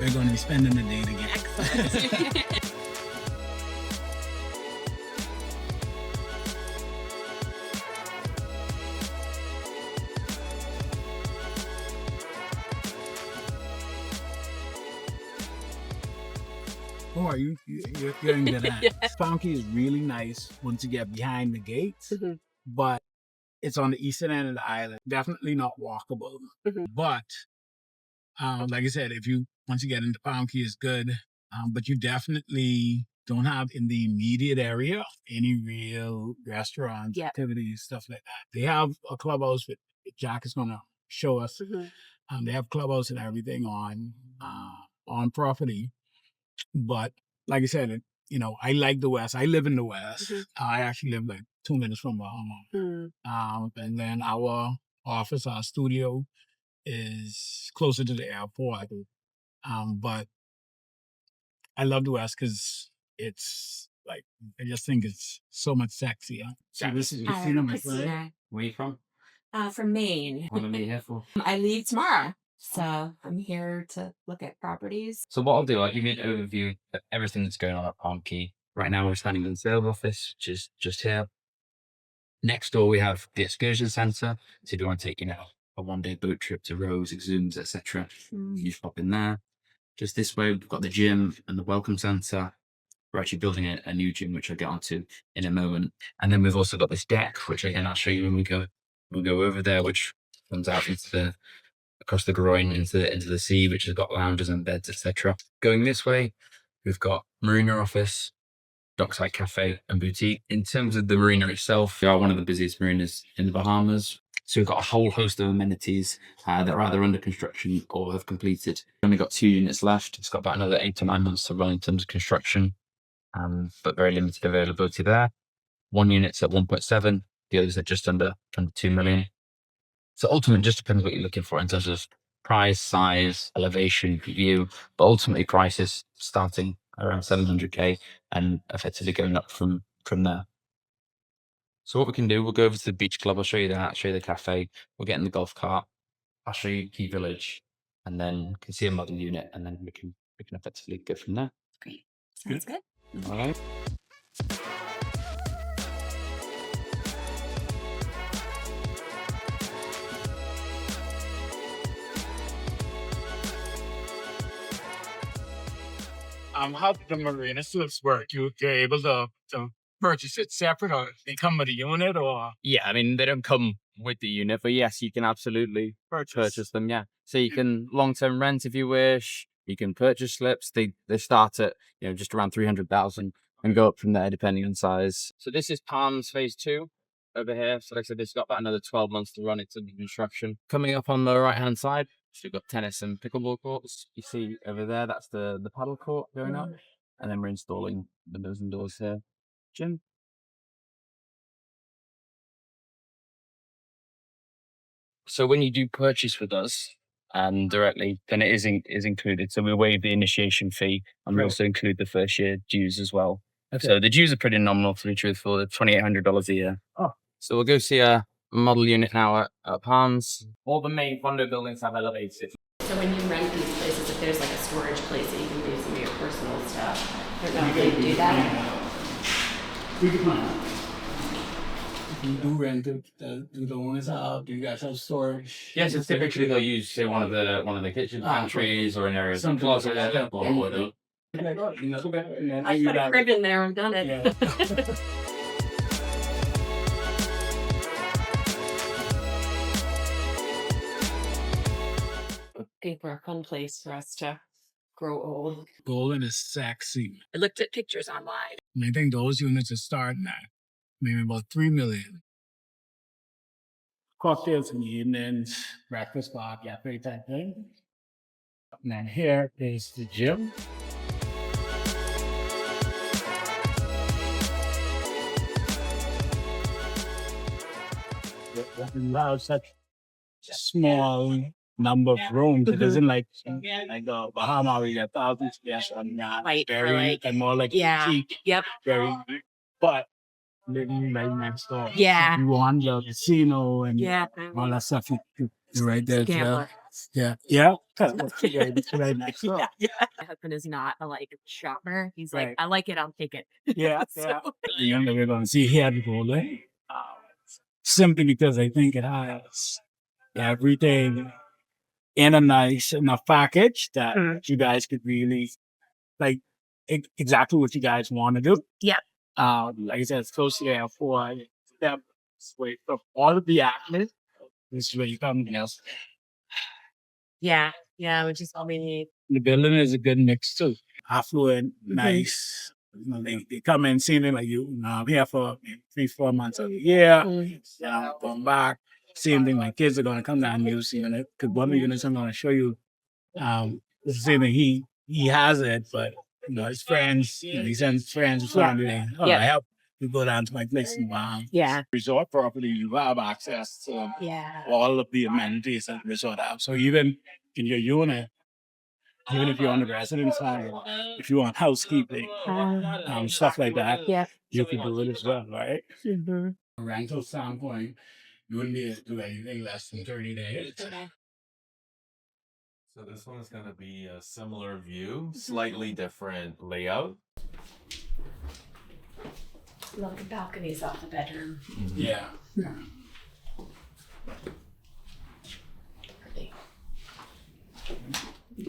we're going to be spending the day together. Excellent. Or you're into that. Yeah. Palm Cay is really nice once you get behind the gates, Mhm. but it's on the eastern end of the island. Definitely not walkable. Mhm. But like I said, once you get into Palm Cay, it's good. But you definitely don't have in the immediate area any real restaurants, Yeah. activities, stuff like that. They have a clubhouse that Jack is going to show us. Mhm. They have clubhouse and everything on property. But like I said, I like the West. I live in the West. Mhm. I actually live like 2 minutes from Bahamas. And then our office, our studio is closer to the airport. But I love the West because it's like, I just think it's so much sexier. So this is Christina, my friend. Christina. Where are you from? From Maine. What are you here for? I leave tomorrow, so I'm here to look at properties. So what I'll do, I'll give you an overview of everything that's going on at Palm Cay. Right now we're standing in the sales office, which is just here. Next door we have the excursion centre. So if you want to take, a one-day boat trip to Rose, Exhumes, etc., you just pop in there. Just this way, we've got the gym and the welcome centre. We're actually building a new gym, which I'll get onto in a moment. And then we've also got this deck, which again I'll show you when we go over there, which comes out across the groin into the sea, which has got lounges and beds, etc. Going this way, we've got marina office, dockside cafe and boutique. In terms of the marina itself, we are one of the busiest marinas in the Bahamas. So we've got a whole host of amenities that are either under construction or have completed. We've only got 2 units left. It's got about another 8 to 9 months to run in terms of construction, but very limited availability there. 1 unit's at 1.7, the others are just under 2 million. So ultimately, it just depends what you're looking for in terms of price, size, elevation, view, but ultimately prices starting around 700k and effectively going up from there. So what we can do, we'll go over to the beach club. I'll show you that, show you the cafe. We'll get in the golf cart. I'll show you Key Village, and then you can see a model unit, and then we can effectively go from there. Great. Sounds good. All right. How did the marina slips work? You're able to purchase it separate, or they come with a unit, or Yeah, I mean, they don't come with the unit, but yes, you can absolutely purchase them. Yeah. So you can long-term rent if you wish. You can purchase slips. They start at, just around 300,000 and go up from there depending on size. So this is Palms Phase 2 over here. So like I said, it's got about another 12 months to run into the construction. Coming up on the right-hand side, so you've got tennis and pickleball courts. You see over there, that's the paddle court going up. And then we're installing windows and doors here. Gym. So when you do purchase with us directly, then it is included. So we waive the initiation fee, and we also include the first year dues as well. Okay. So the dues are pretty nominal, to be truthful. They're $2,800 a year. Oh. So we'll go see a model unit now at Palms. All the main condo buildings have elevators. So when you rent these places, if there's like a storage place that you can do some of your personal stuff, I don't know if they do that. we can find out. You do rent it, do the owners out? Do you guys have storage? Yes, it's typically they'll use, say, one of the kitchen pantries or an area of closet or whatever. I put a crib in there and done it. Yeah. I think we're a fun place for us to grow old. Golden is sexy. I looked at pictures online. And I think those units are starting at maybe about 3 million. Cocktails in the evenings, breakfast bar, cafe type thing. And then here is the gym. We have such a small number of rooms. It isn't like the Bahamas, we got thousands. Yes, I'm not Right, very, and more like boutique, Yep. very, but living right next door. Yeah. You want the casino and Yeah. all that stuff. You're right there. Gambler. Yeah. Yeah. Yeah, it's right next door. My husband is not a shopper. He's like, Right. I like it, I'll take it. Yeah. So- Yeah. The young that we're going to see here before that. Simply because I think it has everything in a nice enough package that you guys could really like exactly what you guys want to do. Yeah. Like I said, it's close to the airport. That's wait for all of the athletes. This is where you come. Yeah. Yeah. Which is all we need. The building is a good mix too. Affluent, nice. You know, they come in, seeing it like I'm here for 3-4 months of the year. Going back. Same thing. My kids are gonna come down and use the unit because one of the units I'm gonna show you. It's the same thing. He has it, but his friends. He sends friends and family. I help you go down to my place in Bahamas. Yeah. Resort property, you have access to all of the amenities that the resort have. So even in your unit, even if you're on the residence side, if you want housekeeping, stuff like that, you can do it as well, right? Mm-hmm. A rental standpoint, you wouldn't be able to do anything less than 30 days. So this one is going to be a similar view, slightly different layout. Love the balconies off the bedroom. Yeah. Pretty.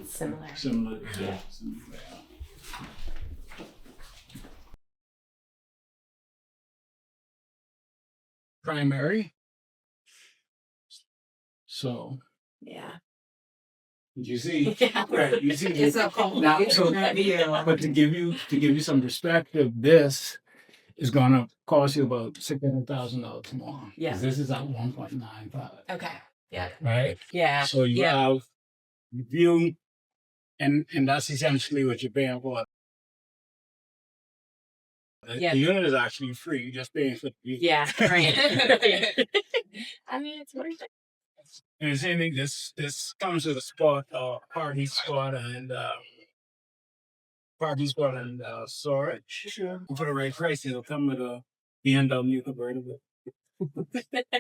Similar. Similar. Yeah. Primary. So. Yeah. You see, Yeah. right? You see, It's a but to give you some perspective, this is gonna cost you about $600,000 more. Yeah. 'Cause this is at 1.95. Okay. Yeah. Right. Yeah. So you have view, and that's essentially what you're paying for. The unit is actually free. You're just paying for the view. Yeah. Right. I mean, it's worth it. And the same thing. This comes with a spot, parking spot, and storage. Sure. For the right price, it'll come with a BMW convertible.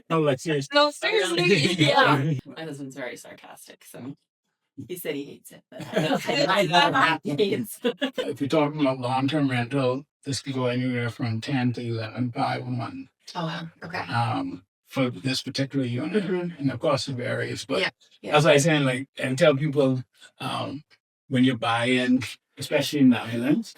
No, like seriously. No, seriously. Yeah. My husband's very sarcastic, so he said he hates it. But I hates. If you're talking about long-term rental, this could go anywhere from 10 to 11 by 1. Oh wow. Okay. For this particular unit, and of course it varies. But Yeah. as I say, and tell people, when you buy in, especially in the islands,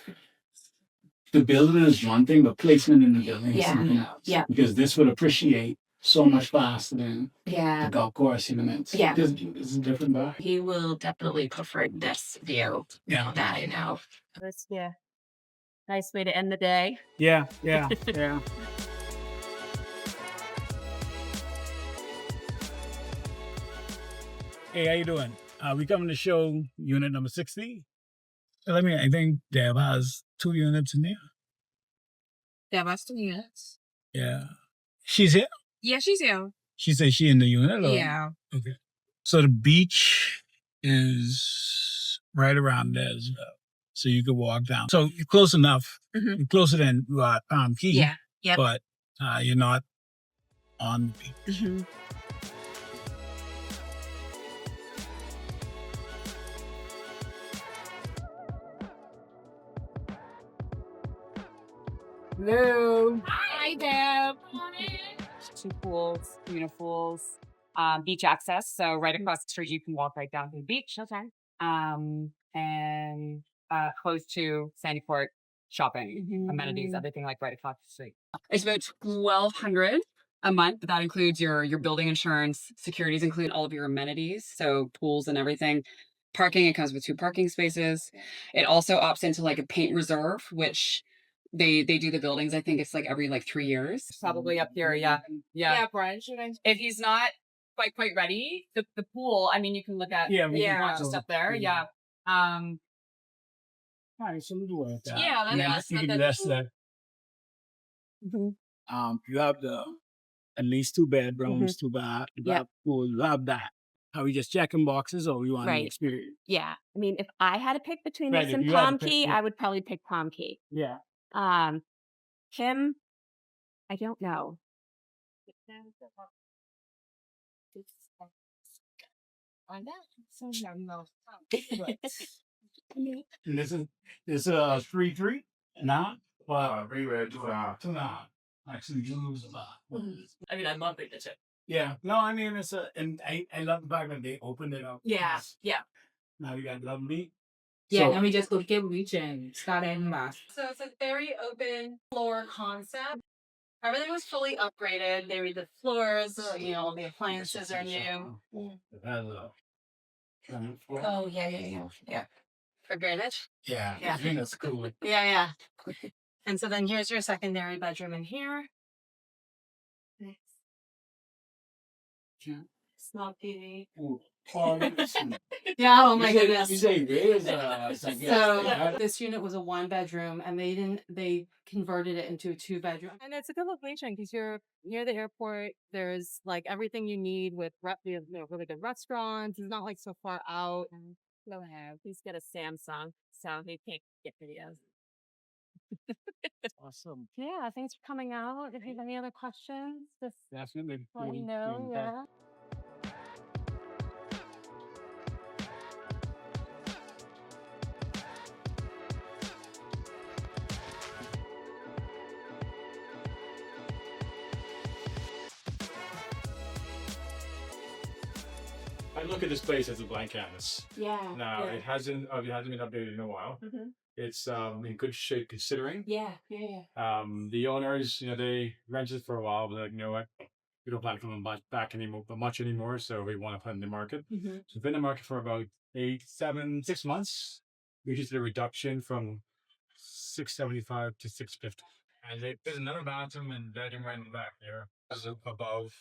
the building is one thing, but placement in the building is something else. Yeah. Because this would appreciate so much faster than the golf course units. Yeah. This is a different vibe. He will definitely prefer this view. Yeah. That I know. That's nice way to end the day. Yeah. Hey, how you doing? We coming to show unit number 60. I think Deb has 2 units in there. Deb has 2 units. Yeah. She's here? Yeah, she's here. She said she in the unit? Or? Yeah. Okay. So the beach is right around there as well. So you could walk down. So you're close enough. Mhm. You're closer than Palm Cay. Yeah. Yep. But you're not on the beach. Mm-hmm. Hello. Hi, Deb. 2 pools, pools, beach access. So right across the street, you can walk right down to the beach. Okay. And close to Sandy Port shopping, amenities, everything like right across the street. It's about $1,200 a month, but that includes your building insurance, securities include all of your amenities, so pools and everything. Parking, it comes with 2 parking spaces. It also opts into like a paint reserve, which they do the buildings. I think it's like every 3 years. Probably up here, yeah. Yeah, Brian, should I? If he's not quite ready, the pool, I mean, you can look at Yeah, we can watch go. stuff there. Yeah. All right, so we'll do that. Yeah, that's you can not do that. You have at least 2 bedrooms, 2 baths, pool. You have that. Are we just checking boxes, or we want to experience? Yeah. I mean, if I had to pick between Right, this if and you had to Palm pick, Cay, yeah. I would probably pick Palm Cay. Yeah. Him, I don't know. And this is 3-3 now. Well, we were 2.5. Actually, lose a lot. I mean, I love the kitchen. Yeah, no, I mean and I love the fact that they opened it up. Yeah, yeah. Now you got lovely. Yeah, So- let me just go get reaching. Starting mass. So it's a very open floor concept. Everything was fully upgraded. They redid the floors, all the appliances are new. Oh, yeah. For drainage? Yeah, Yeah. I think that's cool. Yeah. And so then here's your secondary bedroom in here. Nice. Small TV. Yeah, oh my goodness. You say there's So this unit was a 1-bedroom, and they converted it into a 2-bedroom. And it's a good location because you're near the airport. There's like everything you need with really good restaurants. It's not like so far out. Go ahead. Please get a Samsung so he can't get videos. awesome. Yeah, thanks for coming out. If you have any other questions, just Definitely. let me know. Yeah. I look at this place as a blank canvas. Yeah. Now it hasn't been updated in a while. Mhm. It's in good shape considering. Yeah. The owners, they rented for a while, but like, you know what? We don't plan to come back much anymore, so we want to put it in the market. Mm-hmm. So it's been in the market for about 6 months. We just did a reduction from 675 to 650. And there's another bathroom and bedroom right in the back there. As above,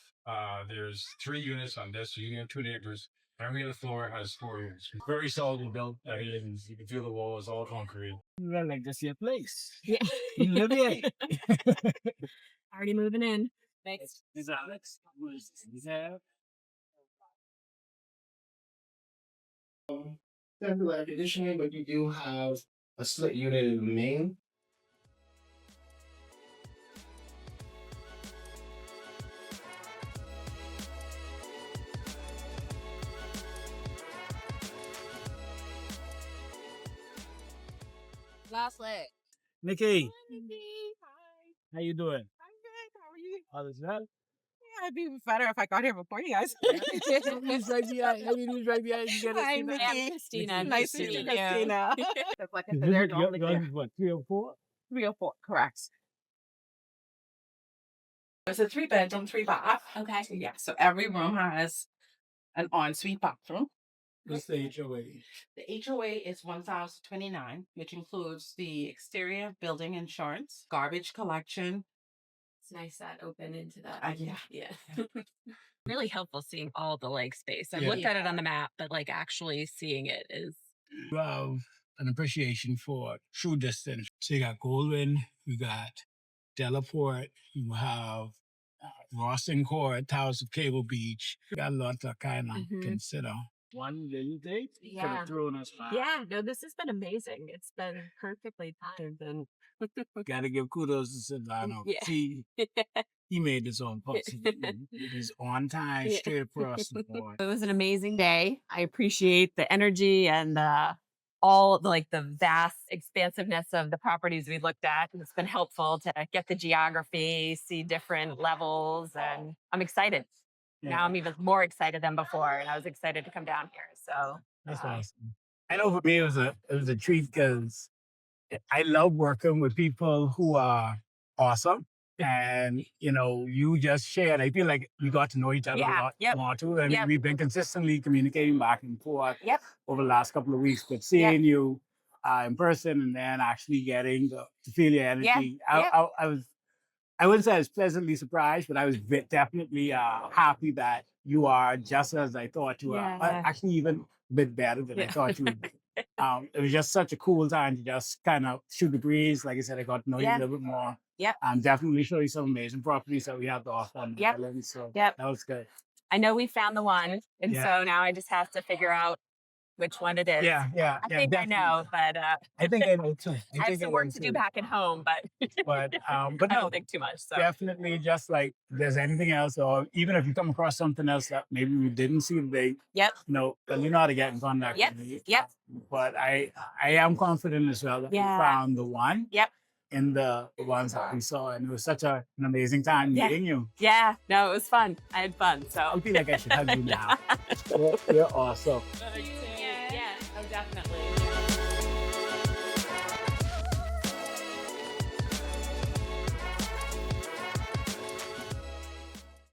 there's 3 units on this. So you have 2 neighbors. Every other floor has 4 units. Very solidly built. You can feel the walls all concrete. I like to see a place. Yeah. You live here. Already moving in. Thanks. This is Alex. Temporary air conditioning, but you do have a split unit in the main. Last leg. Nikki, Hi. how you doing? I'm good. How are you? How is that? Yeah, it'd be better if I got here before you guys. He's right behind. He's right behind. You get Hi, it. Nikki. Christina. Nice to meet you. Christina. That's like I said, they're normally there. What, 3 or 4? 3 or 4, correct. It's a 3-bedroom, 3-bath. Okay. Yeah, so every room has an ensuite bathroom. What's the HOA? The HOA is $1,029, which includes the exterior building insurance, garbage collection. It's nice that open into that. Yeah. Really helpful seeing all the lake space. I've Yeah. looked at it on the map, but like actually seeing it is. You have an appreciation for true distance. So you got Goldwyn, you got Delaport, you have Rawson Court, Towers of Cable Beach. You got a lot to kind of Mhm. consider. One little day could Yeah. have thrown us back. Yeah, no, this has been amazing. It's been perfectly timed and Gotta give kudos to Silvano. Yeah. He made this on possible. He's on time, Yeah. straight across the board. it was an amazing day. I appreciate the energy and all the vast expansiveness of the properties we looked at. It's been helpful to get the geography, see different levels, and I'm excited. Now I'm even more excited than before, and I was excited to come down here. So That's awesome. I know for me it was a treat because I love working with people who are awesome. And you just shared. I feel like we got to know each other a lot more too. And we've been consistently communicating back and forth over the last couple of weeks. But seeing you in person and then actually getting to feel your energy, I wouldn't say I was pleasantly surprised, but I was definitely happy that you are just as I thought you were. Actually, even a bit better than I thought you would be. It was just such a cool time to just kind of shoot the breeze. Like I said, I got to know you a little bit more. Definitely show you some amazing properties that we have to offer on the island. So that was good. I know we found the one, and so now I just have to figure out which one it is. Yeah, yeah, I yeah. think Definitely. I know, but I think I know too. I have some work to do back at home, but But I no, don't think too much. So definitely just like if there's anything else, or even if you come across something else that maybe we didn't see, they yep, know, you know how to get in contact yep, with me. yep, But I am confident as well that we Yeah. found the one yep. in the ones that we saw, and it was such an amazing time Yeah. meeting you. Yeah, no, it was fun. I had fun. So I feel like I should hug you now. You're awesome. yeah, oh, definitely.